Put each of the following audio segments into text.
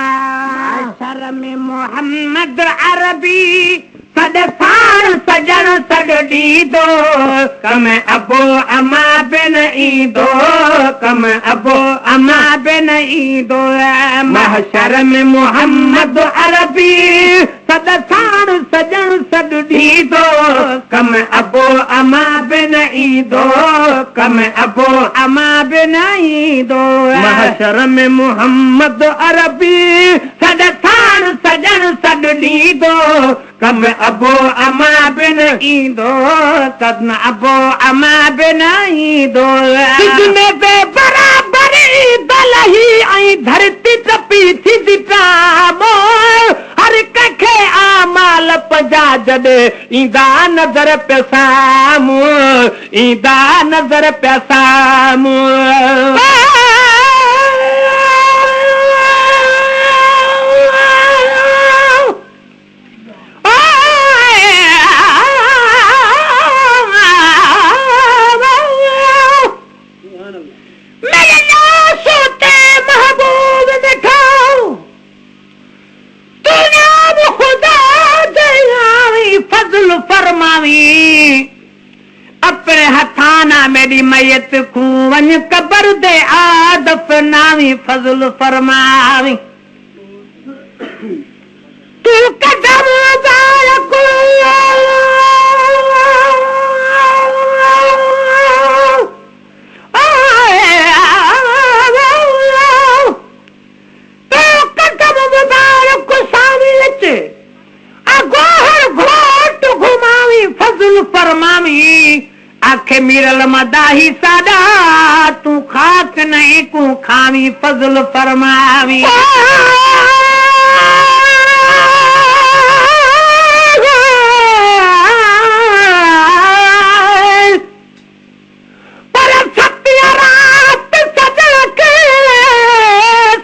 माशर में मोहम्मद अरबी सदसान सजन सगडी दो कम अबो अमा बिन ईदो कम अबो अमा बिन ईदो महशर में मोहम्मद अरबी सदसान सजन सगडी दो कम अबो अमा बिन ईदो कम अबो अमा बिन ईदो महशर में मोहम्मद अरबी सदसान सजन सगडी दो कम अबो अमा बिन ईदो कदन अबो अमा बिन ईदो सिजने बे बराबरी दलही आई धरती टपी थी दिटामो हर कखे आमाल पजा जडे ईदा नजर पेसामो ईदा नजर पेसामो अपने हथाना मेरी मैयत खूवन कबर दे आदफ नावी फजल फरमावी तू कदम आखे मिरल मदाही सादा तू खाक नहीं को खावी फजल फरमावी पर सत्य रात सजल के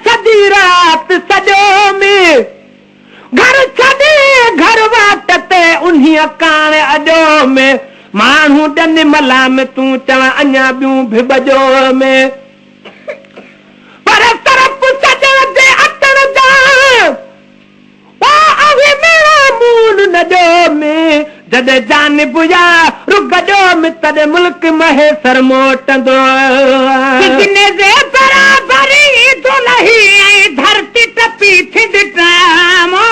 सदी रात सजो में घर छदे घर वाटते उन्हीं काने अडो में मानू डन मला में तू चवा अञा बियूं भी बजो में पर तरफ सजन दे अटण दा ओ अवे मेरा मूल नजो में जद जान बुया रुगजो में तद मुल्क महे सर मोटंदो कितने दे बराबरी दुलही धरती टपी थी दिटामो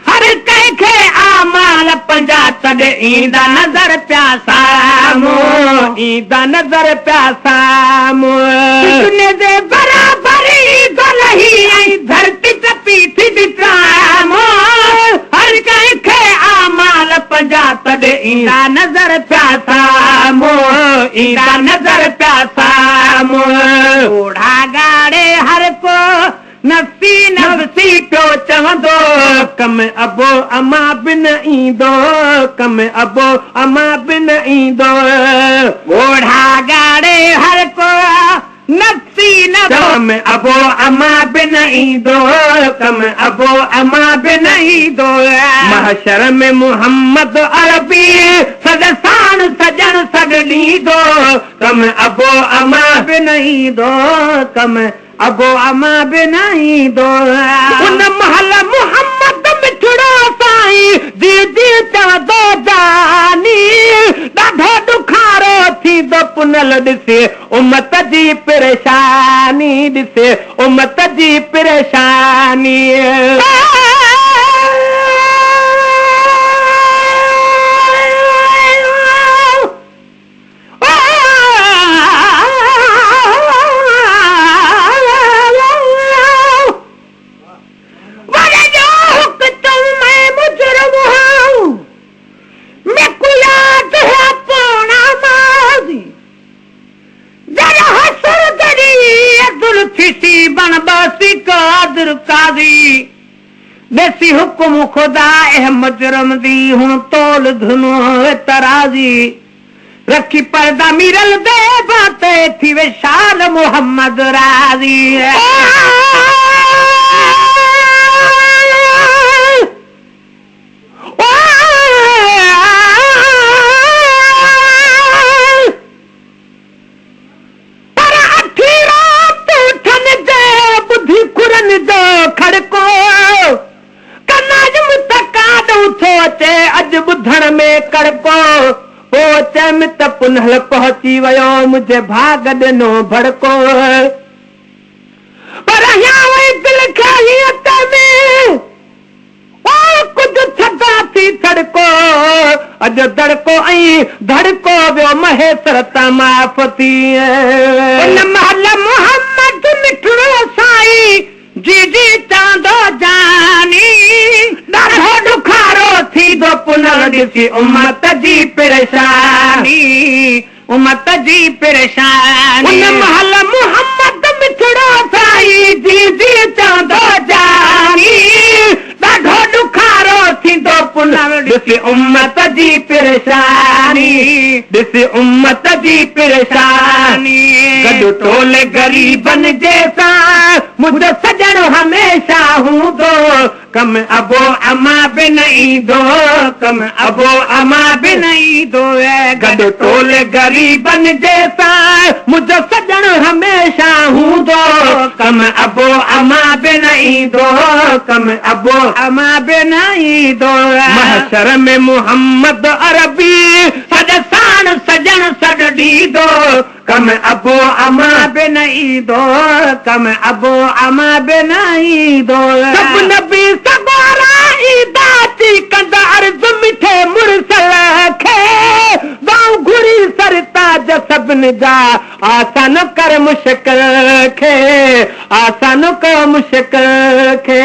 हर कखे आमाल पंजा तडे ईदा नजर प्यासामो ईदा नजर प्यासामो कितने दे बराबरी दुलही धरती टपी थी दिटामो हर कखे आमाल पंजा तडे ईदा नजर प्यासामो ईदा नजर प्यासामो ओढ़ा गाड़े हर को नफसी नफसी प्यो चवंदो कम अबो अमा बिन ईंदो कम अबो अमा बिन ईंदो ओढ़ा गाड़े हर को नफसी नफसी कम अबो अमा बिन ईंदो कम अबो अमा बिन ईंदो महशर में मोहम्मद अरबी सदसान सजन सगडी दो कम अबो अमा बिन ईंदो कम अबो अमा बिनाई दो उन महल मोहम्मद मिठड़ो साईं दीदी चवंदो जानी ॾाढो ॾुखारो थींदो पुनल ॾिसे उमत जी परेशानी ॾिसे उमत जी परेशानी देसी हुकुम खुदा एह मुजरम दी हुन तोल धुनो तराजी रखी पर्दा मिरल दे बाते थी वे शाल मोहम्मद राजी पर अठी रात ठन दे बुद्धि पुनल पहुची वियो मुझे भाग ॾिनो भड़को पर दिल ख़ालियत में कुझु छॾा थी थड़को अॼु दड़को ऐं धड़को वियो महेश्वर तां माफ़ थी उन महल मोहम्मद मिठड़ो साईं जी जी चांदो जानी ॾाढो ॾुखारो थींदो पुनर ॾिसी उम्मत जी परेशानी उम्मत जी परेशानी उन महल मोहम्मद मिठड़ो साईं जी जी चांदो जानी ॾाढो ॾुखारो थींदो पुनर ॾिसी उम्मत जी परेशानी ॾिसी उम्मत जी परेशानी गॾु टोले ग़रीबनि जे सां मुंहिंजो सजण हमेशा हूंदो कम अबो अमा बि न ईंदो कम अबो अमा बि न ईंदो गॾु टोले ग़रीबनि जे सां मुंहिंजो सजण हमेशा हूंदो कम अबो अमा बि न ईंदो कम अबो अमा बि न ईंदो महशर में मोहम्मद अरबी सॼ साण सजण सॾ ॾींदो कम अबो अमा बि न ईंदो कम अबो अमा बि न ईंदो सभु नबी सॻोरा ईंदा थी कंदा अर्ज़ मिठे मुर्सल खे बाऊं घुरी सरताज सभिनी जा आसान कर मुश्किल खे आसान कर मुश्किल खे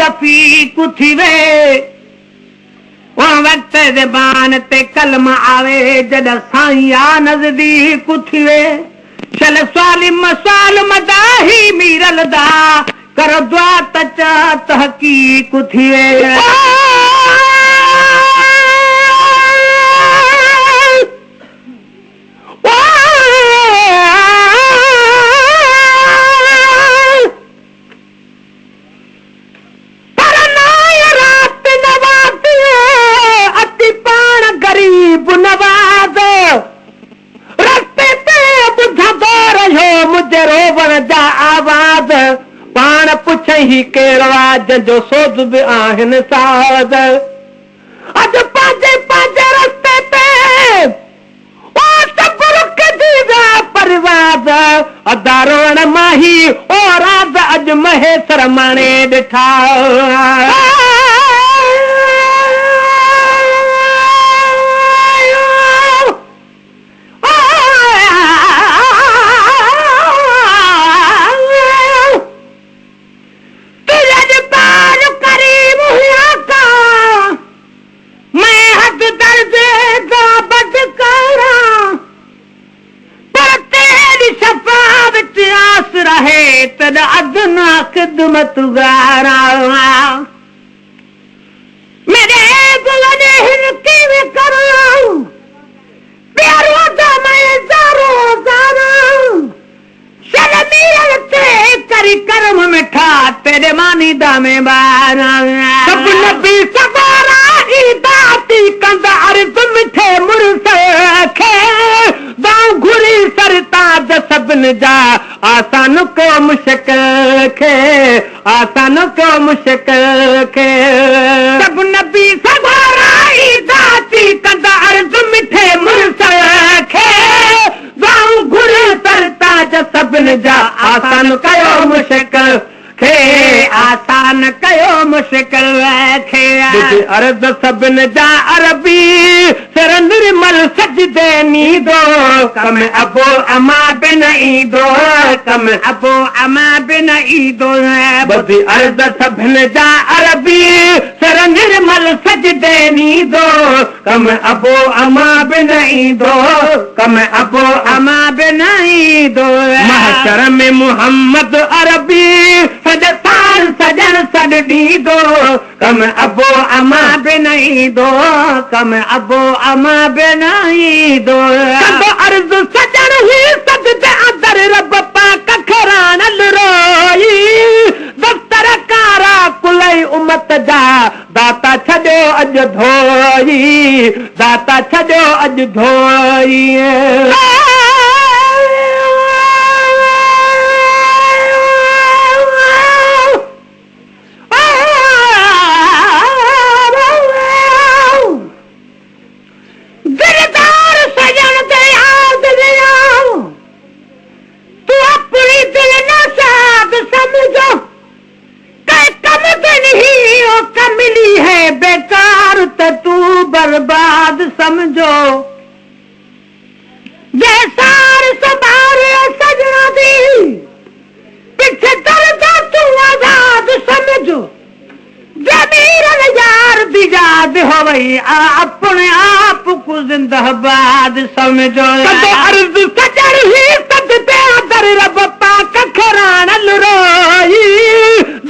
रफ़ीक थी वे वक़्त ज़बान ते कलम आवे जॾहिं साईं आ नज़दीक थी वे चल सवाल मसाल मदाही मीरल दा कर दुआ त चा तहक़ीक़ थी वे पाण पुछई कहिड़ो आहे जंहिंजो सोध बि आहिनि साध अॼु पंहिंजे पंहिंजे रस्ते ते सभु रुकजी विया परिवाद अदा रोअण माही ओ राज अॼु महेश्वर माणे ॾिठा अदना खिदमत गारा मेरे गुलने हिनकी में करो प्यारो दा मैं जारो जारा शर्मील ते करी कर्म मिठा तेरे मानी दा में बारा सब नबी सवारा इदाती कंदा अर्ज मिठे मुर्से खे दाऊ घुरी सरताज सभिन जा आसान को मुश्किल खे आसान को मुश्किल खे सब नबी सवारा इदाती कंदा अर्ज मिठे मुर्से खे दाऊ घुरी सरताज सभिन जा आसान कयो मुश्किल खे आसान कयो मुश्किल खे अर्ज सभिन जा अरबी सर निर्मल सजदे नीदो कम अबो अमा बिन ईदो कम अबो अमा बिन ईदो बदी अर्ज सभिन जा अरबी सर निर्मल सजदे नीदो कम अबो अमा बिन ईदो कम अबो अमा बिन ईदो महशर में मोहम्मद अरबी सजन सॾ ॾींदो कम अबो अमा बि न ईंदो कम अबो अमा बि न ईंदो अर्ज़ सजन ही राणल रोई दफ्तर कारा कुलई उमत जा दाता छॾियो अॼु धोई दाता छॾियो अॼु धोई बर्बाद समझो जैसार सबार सजना दी पीछे चलता तू आजाद समझो जमीर यार दी याद हो वही अपने आप को जिंदाबाद समझो कदो अर्ज सजर ही सजते दर रब पाक खरानल रोई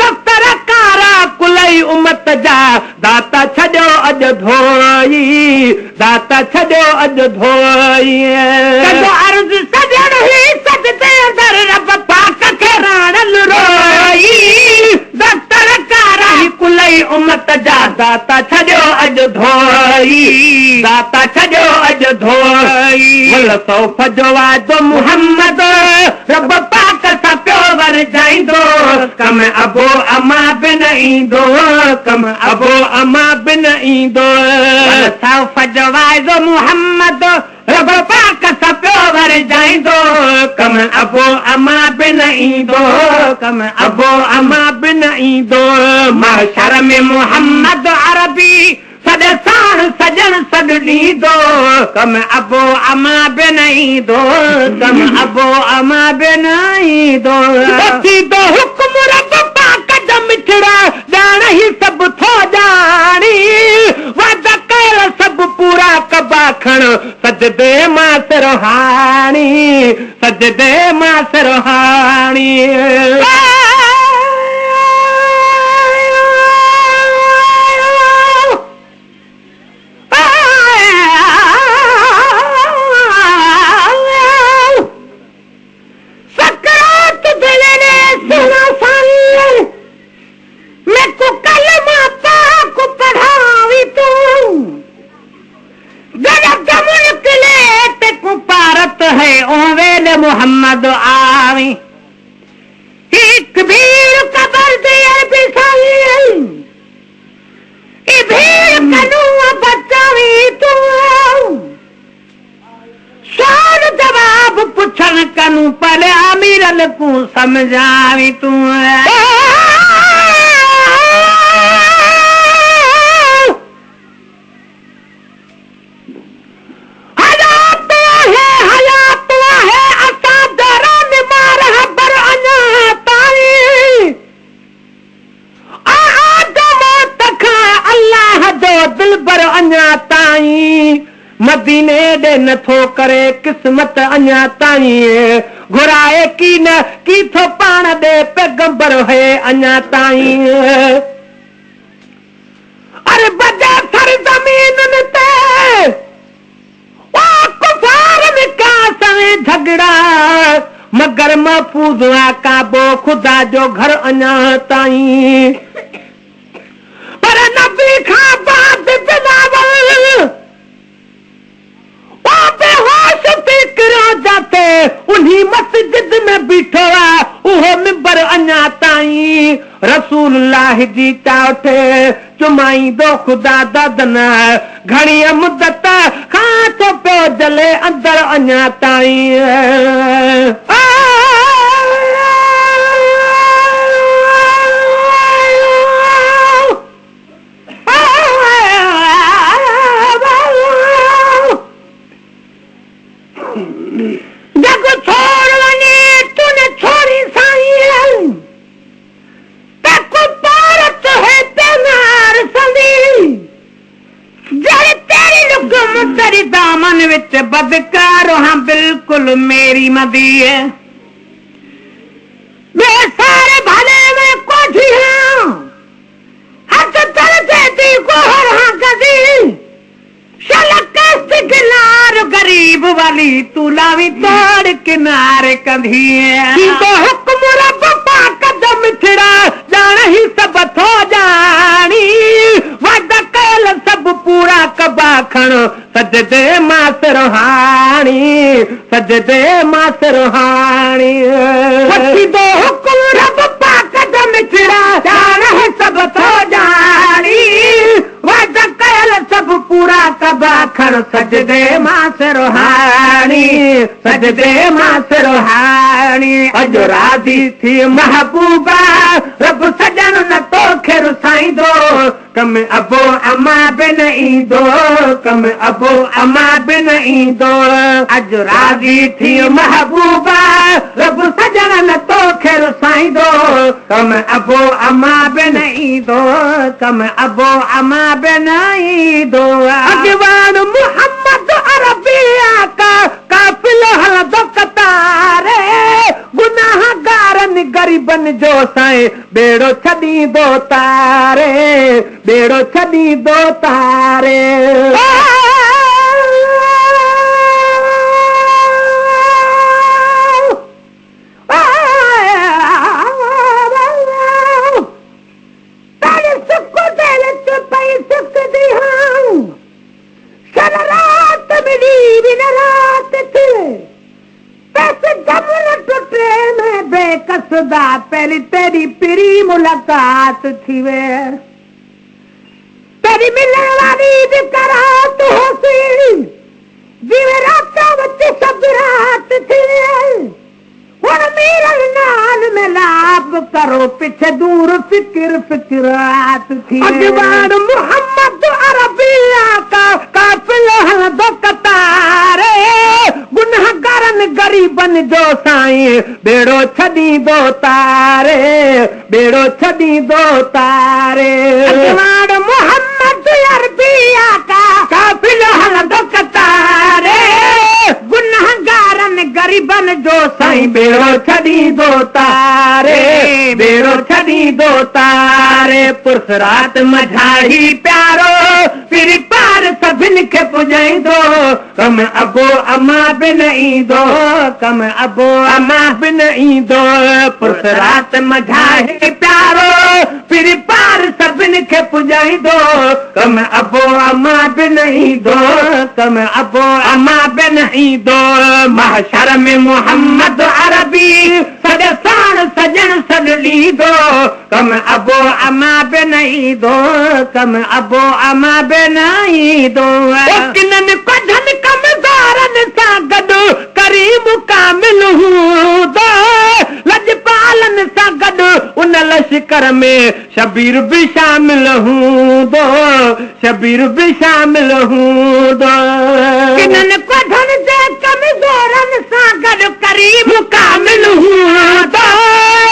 दफ्तर कारा कुलई उमत जा दाता छॾियो अॼु धोई दाता छॾियो अॼु धोई कदो अर्ज सजर ही सजते दर रब पाक खरानल रोई दफ्तर कारा कुलई उमत जा दाता छॾियो अॼु धोई दाता छॾियो अॼु धोई मुल सौफ़ जो वादो मुहम्मद रब पाक सां पियो वरजाईंदो कम अबो अमा बिन ईंदो कम अबो अमा बिन ईंदो सौफ़ जो वादो मुहम्मद रब पाक सां पियो वरजाईंदो कम अबो अमा बिन ईंदो कम अबो अमा बिन ईंदो महशर में मुहम्मद अरबी सॾ साण सजण सॾु ॾींदो कम अबो अमा बिन ईंदो कम अबो अमा बिन ईंदो थींदो हुक्म रब पाक जा मिठड़ा ॼाण ही सभु थो ॼाणी वादा कयल सभु पूरा कबा खण सजदे मां सिरहाणी सजदे मां सिरहाणी मोहम्मद आवी एक भीड़ कबर दिया बिसाई ए भीड़ कनु बचावी तू साल जवाब पुछन कनु पले अमीरल को समझावी तू मदीने दे नथो करे किस्मत अञा ताईं घुराए की न की थो पाण दे पैगंबर है अञा ताईं अरे बजा सर जमीन ते ओ कुफार में का सवे झगड़ा मगर महफूज काबो खुदा जो घर अञा ताईं पर नबी खां बाद बिलावल बेहोश फिक्र जाते उन्हीं मस्जिद में बीठो उहो मिंबर अञा ताईं रसूलुल्लाह जी चाउठे चुमाई दो खुदा ददन घणी मुदत खां थो पियो जले अंदर अञा ताईं जग छोड़ वने तूने छोड़ी साईं तक पारत है तेनार संदी जड़ तेरी लुगम तेरी दामन विच बदकार हां बिल्कुल मेरी मदी है वे सारे भले में कोठी हां हाथ चलते दी गोहर हां गदी किनार गरीब वाली तू लावी तोड़ किनारे कंधी तो हुक्म सजदे मास रूहानी सजदे मास रूहानी दो हुक्म रब पाक दा मिठड़ा जान है सब तो जानी वादा कयल सब पूरा कबा खर सजदे मास रूहानी सजदे मास रूहानी अज राजी थी महबूबा रब सजन न तोखे रुसाईंदो कम अबो अमा बिन ईंदो कम अबो अमा बिन ईंदो अज राजी थी महबूबा रब सजन न तोखे रुसाईंदो कम अबो अमा बिन ईंदो कम अबो अमा बिन ईंदो अगवान मोहम्मद अरबी आका काफिलो हलंदो कतारे गुनाहगारनि गरीबनि जो साईं बेड़ो छॾींदो तारे बेड़ो छॾींदो तारे बेकसदा पहली तेरी पिरी मुलाकात थी वे तेरी मिलने वाली करात हो सी जिवे राता बच्चे सब रात थी हुन मेरा नाल मिलाप करो पीछे दूर फिक्र फिक्रात थी अगवान मोहम्मद अरबिया का काफिला हलंदो कतारे गुनाहगारनि गरीबनि जो साईं बेड़ो छॾींदो तारे बेड़ो छॾींदो तारे अगवान मोहम्मद अरबिया का काफिला हलंदो कतारे गुनाहगारनि गरीबनि जो साईं बेड़ो छॾींदो तारे बेड़ो छॾींदो तारे पुरसरात मझाड़ी प्यारो फिर पार सभिनि खे पुॼाईंदो कम अबो अमा बिन ईंदो कम अबो अमा बिन ईंदो पुरसरात मझाड़ी प्यारो फिर पार सभिनि खे पुॼाईंदो कम अबो अमा बिन ईंदो कम अबो अमा बिन ईंदो महशर में मोहम्मद अरबी सॼो साण सजण सॾ ॾींदो कम अबो अमा बिन ईंदो कम अबो अमा बिन ईंदो किननि कढनि कमज़ारनि सां गॾु करीम कामिल हूंदो लजपालनि सां गॾु उन लश्कर में शबीर बि शामिल हूंदो शबीर बि शामिल हूंदो किननि कढनि जे कमज़ारनि सां गॾु करीम कामिल हूंदो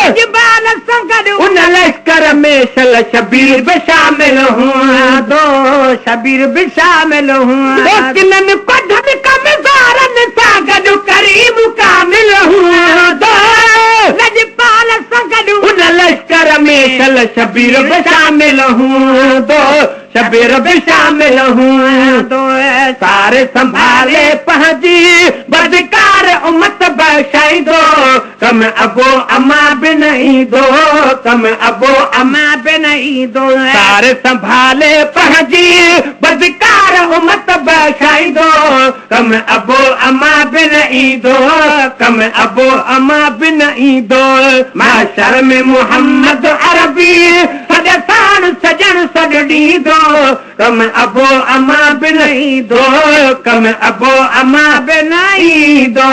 लजपाल सां गॾु उन लश्कर में शबीर बि शामिल हूंदो शबीर बि शामिल हूंदो किननि कढनि कमज़ारनि सां गॾु करीम कामिल हूंदो लजपाल सां गॾु उन लश्कर में शबीर बि शामिल हूंदो शबीर बि शामिल हूंदो सारे संभाले पंहिंजी बदकार उमत बख़्शाईंदो कम अबो अमा बिन ईंदो कम अबो अमा बिन ईंदो सारे संभाले पंहिंजी बदकार उमत बख़्शाईंदो कम अबो अमा बिन ईंदो कम अबो अमा बिन ईंदो महशर में मोहम्मद अरबी सॼो साण सजण सॾ ॾींदो कम अबो अमा बिन ईंदो कम अबो अमा बिन ईंदो